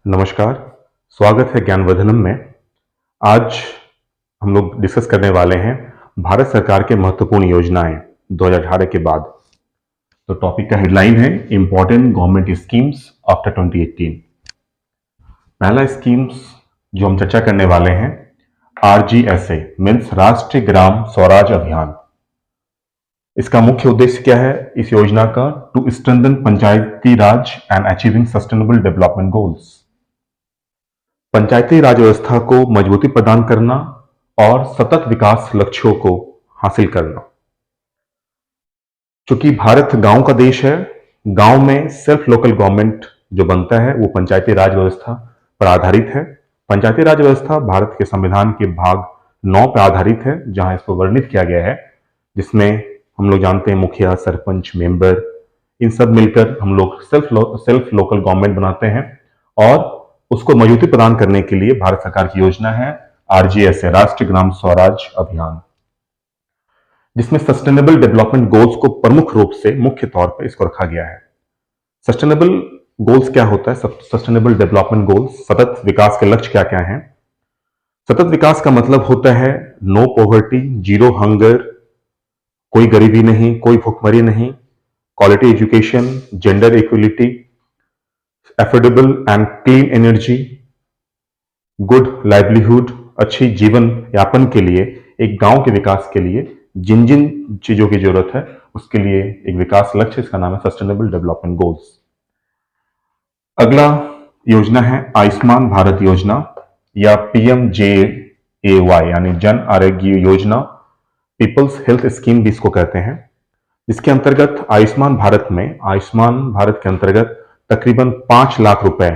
नमस्कार, स्वागत है ज्ञानवर्धनम में। आज हम लोग डिस्कस करने वाले हैं भारत सरकार के महत्वपूर्ण योजनाएं 2018 के बाद। तो टॉपिक का हेडलाइन है इंपॉर्टेंट गवर्नमेंट स्कीम्स आफ्टर 2018। पहला स्कीम्स जो हम चर्चा करने वाले हैं RGSA मीन्स राष्ट्रीय ग्राम स्वराज अभियान। इसका मुख्य उद्देश्य क्या है इस योजना का? To strengthen Panchayati Raj and achieving sustainable development goals. Panchayati Raj व्यवस्था को मजबूती प्रदान करना और सतत विकास लक्ष्यों को हासिल करना। चूंकि भारत गांव का देश है, गांव में सेल्फ लोकल गवर्नमेंट जो बनता है वो पंचायती राज व्यवस्था पर आधारित है। पंचायती राज व्यवस्था भारत के संविधान के भाग 9 पर आधारित है, जहां इसको वर्णित किया गया है, जिसमें हम लोग जानते हैं मुखिया, सरपंच, मेंबर, इन सब मिलकर हम लोग सेल्फ लोकल गवर्नमेंट बनाते हैं और उसको मजबूती प्रदान करने के लिए भारत सरकार की योजना है RGSA राष्ट्रीय ग्राम स्वराज अभियान, जिसमें सस्टेनेबल डेवलपमेंट गोल्स को प्रमुख रूप से मुख्य तौर पर इसको रखा गया है। सस्टेनेबल गोल्स क्या होता है? सस्टेनेबल डेवलपमेंट गोल्स, सतत विकास के लक्ष्य क्या क्या हैं? सतत विकास का मतलब होता है नो पॉवर्टी, जीरो हंगर, कोई गरीबी नहीं, कोई भुखमरी नहीं, quality education, gender equality, affordable and clean energy, good livelihood, अच्छी जीवन यापन के लिए, एक गांव के विकास के लिए जिन जिन चीजों की जरूरत है उसके लिए एक विकास लक्ष्य, इसका नाम है सस्टेनेबल डेवलपमेंट गोल्स। अगला योजना है आयुष्मान भारत योजना या PMJAY यानी Jan Arogya Yojana, peoples health scheme भी इसको कहते हैं। इसके अंतर्गत आयुष्मान भारत के अंतर्गत तकरीबन 5 लाख रुपए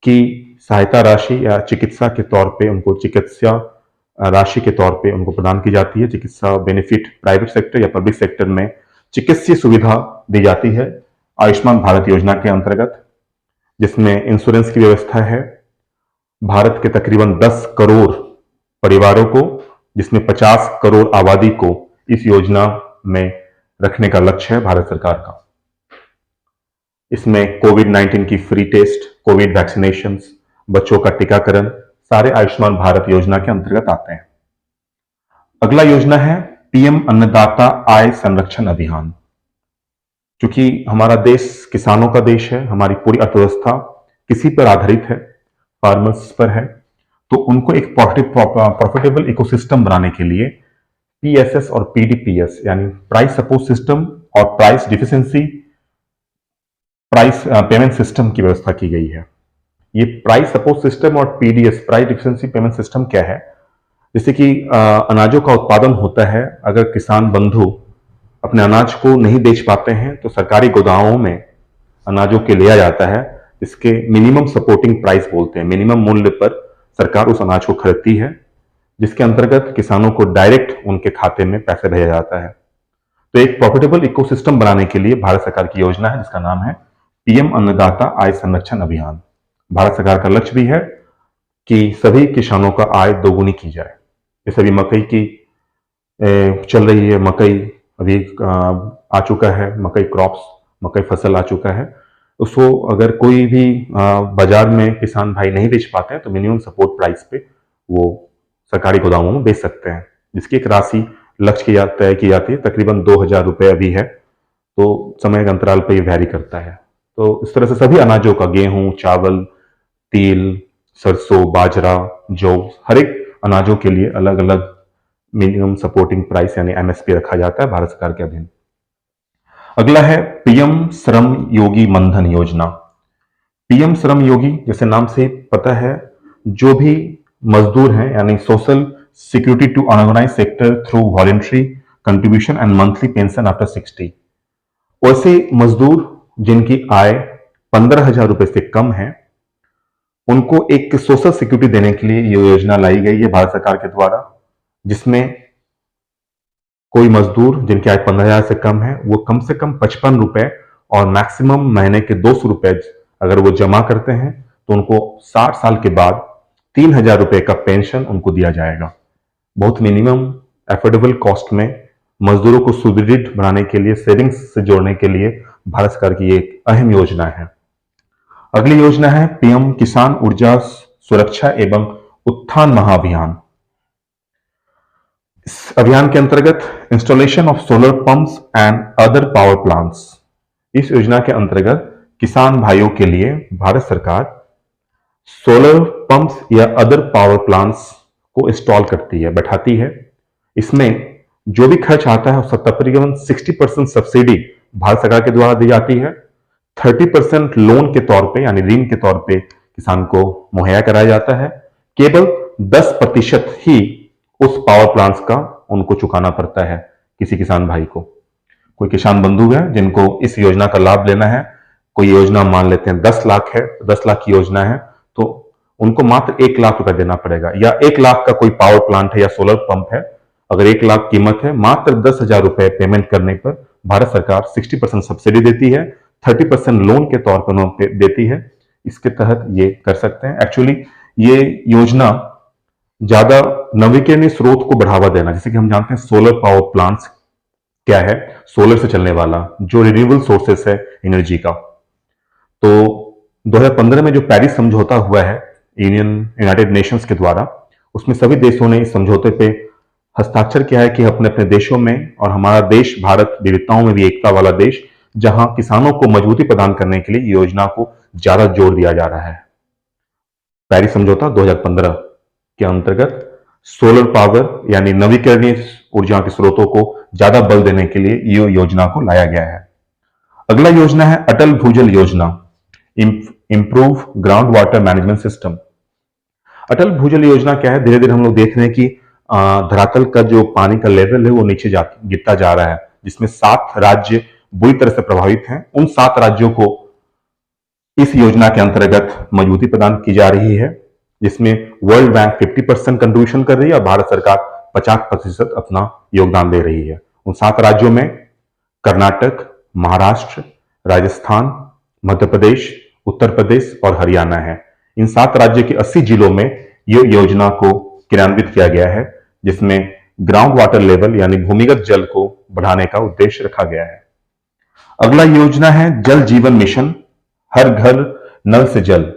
की सहायता राशि या चिकित्सा के तौर पे उनको चिकित्सा राशि के तौर पे उनको प्रदान की जाती है। चिकित्सा बेनिफिट प्राइवेट सेक्टर या पब्लिक सेक्टर में चिकित्सीय सुविधा दी जाती है आयुष्मान भारत योजना के अंतर्गत, जिसमें इंश्योरेंस की व्यवस्था है। भारत के तकरीबन 10 करोड़ परिवारों को, जिसमें 50 करोड़ आबादी को इस योजना में रखने का लक्ष्य है भारत सरकार का। इसमें कोविड-19 की फ्री टेस्ट, कोविड वैक्सीनेशंस, बच्चों का टीकाकरण सारे आयुष्मान भारत योजना के अंतर्गत आते हैं। अगला योजना है PM अन्नदाता आय संरक्षण अभियान। क्योंकि हमारा देश किसानों का देश है, हमारी पूरी अर्थव्यवस्था किसी पर आधारित है, फार्मर्स पर है, तो उनको एक प्रॉफिटेबल इकोसिस्टम बनाने के लिए PSS और PDPS यानी प्राइस सपोर्ट सिस्टम और price deficiency price payment system की व्यवस्था की गई है। ये प्राइस सपोर्ट सिस्टम और PDS price deficiency payment system क्या है? जैसे कि अनाजों का उत्पादन होता है, अगर किसान बंधु अपने अनाज को नहीं बेच पाते हैं तो सरकारी गोदामों में अनाजों के लिया जाता है, इसके मिनिमम सपोर्टिंग प्राइस बोलते हैं। मिनिमम मूल्य पर सरकार उस अनाज को खरीदती है, जिसके अंतर्गत किसानों को डायरेक्ट उनके खाते में पैसे भेजा जाता है। तो एक प्रॉफिटेबल इकोसिस्टम बनाने के लिए भारत सरकार की योजना है, जिसका नाम है PM अन्नदाता आय संरक्षण अभियान। भारत सरकार का लक्ष्य भी है कि सभी किसानों का आय दोगुनी की जाए। जैसे अभी मकई की चल रही है, मकई अभी आ चुका है, मकई क्रॉप्स, मकई फसल आ चुका है। उसको अगर कोई भी बाजार में किसान भाई नहीं बेच पाते हैं तो मिनिमम सपोर्ट प्राइस पे वो सरकारी गोदामों में बेच सकते हैं, जिसकी एक राशि लक्ष्य तय की जाती है। तकरीबन 2000 रुपये अभी है, तो समय के अंतराल पर यह वैरी करता है। तो इस तरह से सभी अनाजों का, गेहूं, चावल, तिल, सरसों, बाजरा, जौ, हर एक अनाजों के लिए अलग अलग मिनिमम सपोर्टिंग प्राइस यानी MSP रखा जाता है भारत सरकार के अधीन। अगला है PM श्रम योगी मनधन योजना। PM श्रम योगी जैसे नाम से पता है, जो भी मजदूर हैं यानी social security to unorganised sector through voluntary contribution and monthly pension after 60, वैसे मजदूर जिनकी आय 15,000 रुपए से कम है, उनको एक सोशल सिक्योरिटी देने के लिए ये योजना लाई गई है भारत सरकार के द्वारा, जिसमें कोई मजदूर जिनकी आय 15,000 से कम है वो कम से कम 55 रुपए और मैक्सिमम महीने के 200 रुपए अगर वो जमा करते हैं तो उनको 60 साल के बाद 3,000 रुपए का पेंशन उनको दिया जाएगा। बहुत मिनिमम एफोर्डेबल कॉस्ट में मजदूरों को सुदृढ़ बनाने के लिए, सेविंग्स से जोड़ने के लिए भारत सरकार की एक अहम योजना है। अगली योजना है पीएम किसान ऊर्जा सुरक्षा एवं उत्थान महाअभियान। इस अभियान के अंतर्गत installation of solar pumps and other power plants. इस योजना के अंतर्गत किसान भाइयों के लिए भारत सरकार सोलर पंप्स या अदर पावर प्लांट्स को इंस्टॉल करती है, बैठाती है। इसमें जो भी खर्च आता है उसका तकरीबन 60% सब्सिडी भारत सरकार के द्वारा दी जाती है। 30% लोन के तौर पे यानी ऋण के तौर पे किसान को मुहैया कराया जाता है। केवल 10% ही उस पावर प्लांट्स का उनको चुकाना पड़ता है किसी किसान भाई को। कोई किसान बंधु है जिनको इस योजना का लाभ लेना है, कोई योजना मान लेते हैं 10 लाख है, 10 लाख की योजना है, तो उनको मात्र 1 लाख रुपए देना पड़ेगा। या 1 लाख का कोई पावर प्लांट है या सोलर पंप है, अगर 1 लाख कीमत है, मात्र 10,000 रुपए पेमेंट करने पर भारत सरकार 60% सब्सिडी देती है, 30% लोन के तौर पर उन्हें देती है। इसके तहत ये कर सकते हैं। एक्चुअली ये योजना ज्यादा नवीकरणीय स्रोत को बढ़ावा देना, जैसे कि हम जानते हैं सोलर पावर प्लांट्स क्या है, सोलर से चलने वाला जो रिन्यूएबल सोर्सेस है एनर्जी का। तो 2015 में जो पेरिस समझौता हुआ है यूनाइटेड नेशंस के द्वारा, उसमें सभी देशों ने इस समझौते पे हस्ताक्षर किया है कि अपने अपने देशों में, और हमारा देश भारत विविधताओं में भी एकता वाला देश, जहां किसानों को मजबूती प्रदान करने के लिए योजना को ज्यादा जोर दिया जा रहा है। पेरिस समझौता 2015 के अंतर्गत सोलर पावर यानी नवीकरणीय ऊर्जा के स्रोतों को ज्यादा बल देने के लिए ये योजना को लाया गया है। अगला योजना है Atal Bhujal Yojana, improve ground water management system. Atal Bhujal Yojana क्या है? धीरे धीरे हम लोग देख रहे हैं कि धरातल का जो पानी का लेवल है वो नीचे गिरता जा रहा है, जिसमें 7 राज्य बुरी तरह से प्रभावित हैं। उन 7 राज्यों को इस योजना के अंतर्गत मजबूती प्रदान की जा रही है, जिसमें वर्ल्ड बैंक 50% कंट्रीब्यूशन कर रही है और भारत सरकार 50% अपना योगदान दे रही है। उन 7 राज्यों में कर्नाटक, महाराष्ट्र, राजस्थान, मध्य प्रदेश, उत्तर प्रदेश और हरियाणा है। इन 7 राज्यों के 80 जिलों में यह योजना को क्रियान्वित किया गया है, जिसमें ग्राउंड वाटर लेवल यानी भूमिगत जल को बढ़ाने का उद्देश्य रखा गया है। अगला योजना है जल जीवन मिशन, हर घर नल से जल।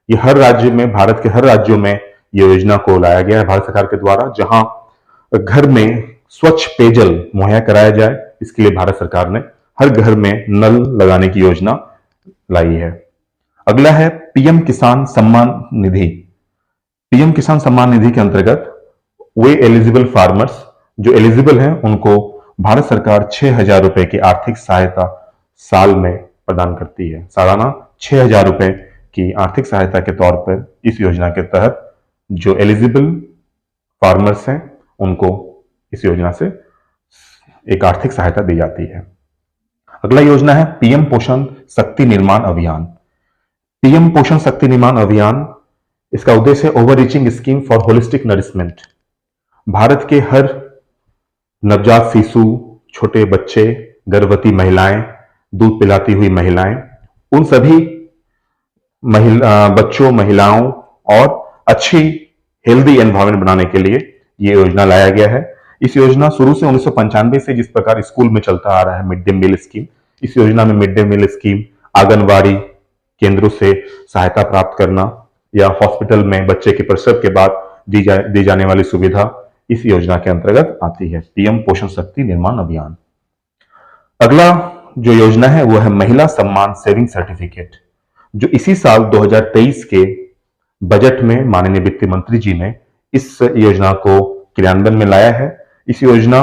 ये हर राज्य में, भारत के हर राज्यों में ये योजना को लाया गया है भारत सरकार के द्वारा, जहां घर में स्वच्छ पेयजल मुहैया कराया जाए। इसके लिए भारत सरकार ने हर घर में नल लगाने की योजना लाई है। अगला है पीएम किसान सम्मान निधि। पीएम किसान सम्मान निधि के अंतर्गत वे एलिजिबल फार्मर्स जो एलिजिबल हैं उनको भारत सरकार 6,000 रुपए की आर्थिक सहायता साल में प्रदान करती है। सालाना 6,000 रुपए की आर्थिक सहायता के तौर पर इस योजना के तहत जो एलिजिबल फार्मर्स हैं उनको इस योजना से एक आर्थिक सहायता दी जाती है। अगला योजना है पीएम पोषण शक्ति निर्माण अभियान। पीएम पोषण शक्ति निर्माण अभियान, इसका उद्देश्य है over reaching scheme for holistic nourishment. Bharat के हर नवजात शिशु, छोटे बच्चे, गर्भवती महिलाएं, दूध पिलाती हुई महिलाएं, उन सभी बच्चों, महिलाओं और अच्छी हेल्दी एनवायरनमेंट बनाने के लिए यह योजना लाया गया है। इस योजना शुरू से 1995 से जिस प्रकार स्कूल में चलता आ रहा है मिड डे मील स्कीम, इस योजना में mid day meal scheme, anganwadi केंद्रों से सहायता प्राप्त करना या हॉस्पिटल में बच्चे के प्रसव के बाद दी जाने वाली सुविधा इस योजना के अंतर्गत आती है, पीएम पोषण शक्ति निर्माण अभियान। अगला जो योजना है वो है महिला सम्मान सेविंग सर्टिफिकेट, जो इसी साल 2023 के बजट में माननीय वित्त मंत्री जी ने इस योजना को क्रियान्वयन में लाया है। इस योजना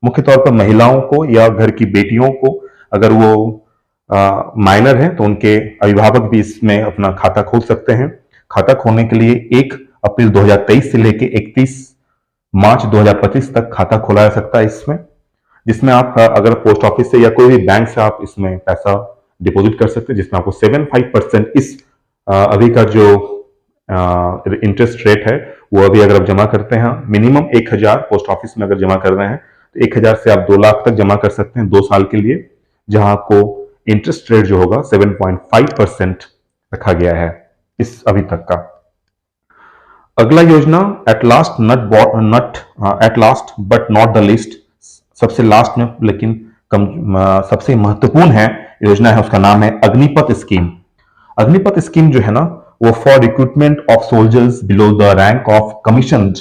मुख्य तौर पर महिलाओं को या घर की बेटियों को, अगर वो माइनर है तो उनके अभिभावक भी इसमें अपना खाता खोल सकते हैं। खाता खोलने के लिए 1 अप्रैल 2023 से लेकर 31 मार्च 2025 तक खाता खोला जा सकता है इसमें, जिसमें आप अगर पोस्ट ऑफिस से या कोई भी बैंक से आप इसमें पैसा डिपॉजिट कर सकते हैं, जिसमें आपको 7.5% इस अभी का जो इंटरेस्ट रेट है वो अभी अगर आप जमा करते हैं, मिनिमम 1,000 पोस्ट ऑफिस में अगर जमा कर रहे हैं तो 1,000 से आप 2 लाख तक जमा कर सकते हैं 2 साल के लिए, जहां आपको इंटरेस्ट रेट जो होगा 7.5% रखा गया है इस अभी तक का। अगला योजना at last but not the least, सबसे लास्ट में लेकिन सबसे महत्वपूर्ण है योजना है, उसका नाम है अग्निपथ स्कीम। अग्निपथ स्कीम जो है ना, वो for recruitment of soldiers below the rank of commissioned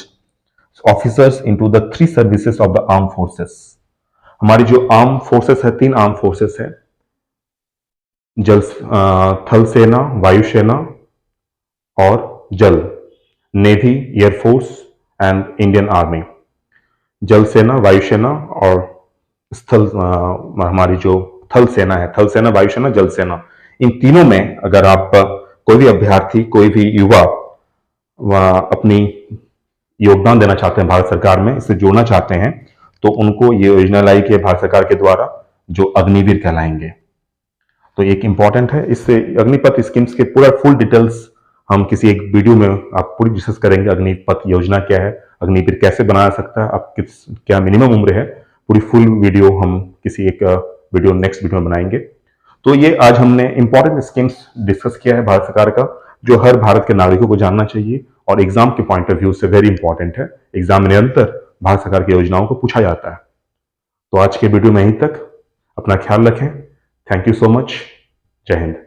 officers into the 3 services of the arm forces. हमारी जो आर्म फोर्सेस है, 3 आर्म फोर्सेस है, थल सेना, वायुसेना और जल, navy, air force and Indian army. जल सेना, वायुसेना और स्थल हमारी जो थल सेना है, थल सेना, वायुसेना, जल सेना, इन तीनों में अगर आप कोई भी अभ्यर्थी, कोई भी युवा अपनी योगदान देना चाहते हैं भारत सरकार में, इससे जुड़ना चाहते हैं, तो उनको ये योजना लाई गई है भारत सरकार के द्वारा, जो अग्निवीर कहलाएंगे। तो एक इंपॉर्टेंट है, इससे अग्निपथ स्कीम्स के पूरा फुल डिटेल्स हम किसी एक वीडियो में आप पूरी डिस्कस करेंगे। अग्निपथ योजना क्या है, अग्निवीर कैसे बनाया सकता है, आप क्या मिनिमम उम्र है, पूरी फुल वीडियो हम किसी एक वीडियो नेक्स्ट वीडियो में बनाएंगे। तो ये आज हमने इंपॉर्टेंट स्कीम्स डिस्कस किया है भारत सरकार का, जो हर भारत के नागरिकों को जानना चाहिए और एग्जाम के पॉइंट ऑफ व्यू से वेरी इंपॉर्टेंट है। एग्जाम में निरंतर भारत सरकार की योजनाओं को पूछा जाता है। तो आज के वीडियो में यहीं तक, अपना ख्याल रखें। Thank you so much. जय हिंद।